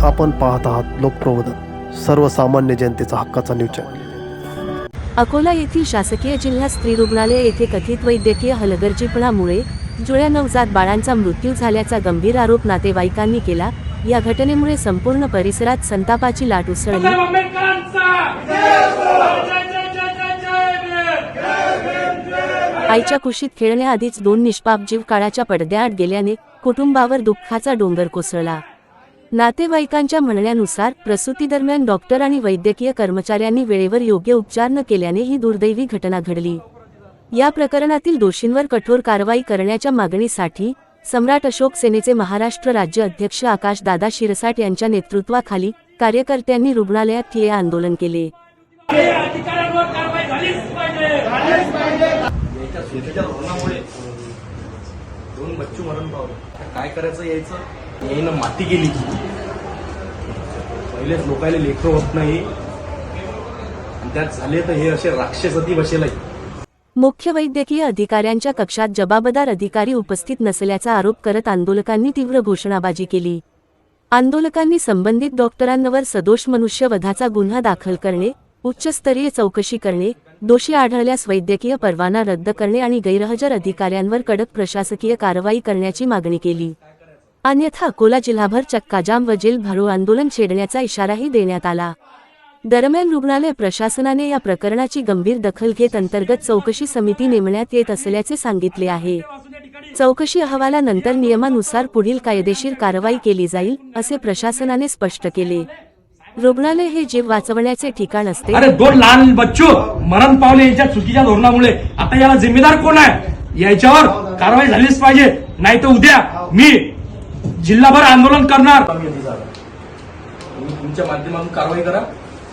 आपण पाहत आहात लोकप्रबोधन, सर्वसामान्य जनतेचा हक्काचा न्यूज चॅनल। अकोला येथील शासकीय जिल्हा स्त्री रुग्णालय येथे कथित वैद्यकीय हलगर्जीपणामुळे जुळ्या नवजात बाळांचा मृत्यू झाल्याचा गंभीर आरोप नातेवाईकांनी केला। या घटनेमुळे संपूर्ण परिसरात संतापाची लाट उसळली। आईच्या कुशीत खेळण्याआधीच 2 निष्पाप जीव काळाच्या पडद्याआड गेल्याने कुटुंबावर दुःखाचा डोंगर कोसळला। नातेवाईकांच्या म्हणण्यानुसार प्रसूतीदरम्यान डॉक्टर आणि वैद्यकीय कर्मचाऱ्यांनी वेळेवर योग्य उपचार न केल्याने ही दुर्दैवी घटना घडली। या प्रकरणातील दोषींवर कठोर कारवाई करण्याच्या मागणीसाठी सम्राट अशोक सेनेचे महाराष्ट्र राज्य अध्यक्ष आकाशदादा शिरसाट यांच्या नेतृत्वाखाली कार्यकर्त्यांनी रुग्णालयात ठिय्या आंदोलन केले। दोन बच्चू मरण पावले, काय करायचं यायचं यायनं माती गेली। पहिलेच लोकायला लेकरं होत नाही आणि त्यात झाले तर हे असे राक्षसती बसेल। मुख्य वैद्यकीय अधिकाऱ्यांच्या कक्षात जबाबदार अधिकारी उपस्थित नसल्याचा आरोप करत आंदोलकांनी तीव्र घोषणाबाजी केली। आंदोलकांनी संबंधित डॉक्टरांवर सदोष मनुष्यवधाचा गुन्हा दाखल करणे, उच्चस्तरीय चौकशी करणे, दोषी आढळल्यास वैद्यकीय परवाना रद्द करणे आणि गैरहजर अधिकाऱ्यांवर कडक प्रशासकीय कारवाई करण्याची मागणी केली। अन्यथा अकोला जिल्हाभर चक्काजाम व जेल भरो आंदोलन छेडण्याचा इशाराही देण्यात आला। दरम्यान रुग्णालय प्रशासनाने या प्रकरणाची गंभीर दखल घेत अंतर्गत चौकशी समिती नेमण्यात येत असल्याचे सांगितले आहे। चौकशी अहवालानंतर नियमानुसार पुढील कायदेशीर कारवाई केली जाईल, असे प्रशासनाने स्पष्ट केले। रुग्णालय हे जीव वाचवण्याचे ठिकाण असते। अरे 2 लहान बच्चू मरण पावले यांच्या चुकीच्या धोरणामुळे। आता याला जिम्मेदार कोण आहे? याच्यावर कारवाई झालीच पाहिजे, नाही तर उद्या मी जिल्हाभर आंदोलन करणार। तुमच्या माध्यमातून कारवाई करा,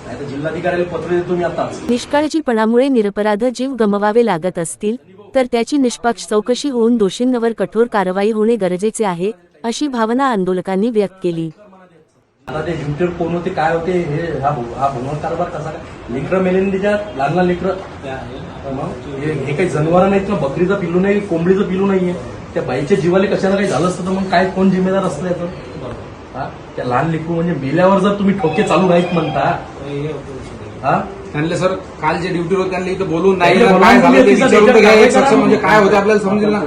नाही तर जिल्हाधिकाऱ्याला पत्र देतो मी आता। निष्काळजीपणामुळे निरपराध जीव गमवावे लागत असतील तर त्याची निष्पक्ष चौकशी होऊन दोषींवर कठोर कारवाई होणे गरजेचे आहे, अशी भावना आंदोलकांनी व्यक्त केली। आता ते ड्युटीवर कोण होते, काय होते, हे हा भंगार कारभार कसा काय? लेकरं मेले त्याच्यात, लहान लहान लेकरं। मग हे काही जनावर नाहीत ना, बकरीचं पिल्लू नाही, कोंबडीचं पिल्लू नाहीये। त्या बाईच्या जीवाला कशाला काही झालं असतं तर मग काय कोण जिम्मेदार असतं याचं? त्या लहान लेकरू म्हणजे मेल्यावर जर तुम्ही ठोके चालू नाहीत म्हणता, त्यांना सर काल जे ड्युटीवर त्यांना इथं बोलून नाही काय झालं ते विचारून घ्या, एक सक्षम म्हणजे काय होते आपल्याला समजेल ना।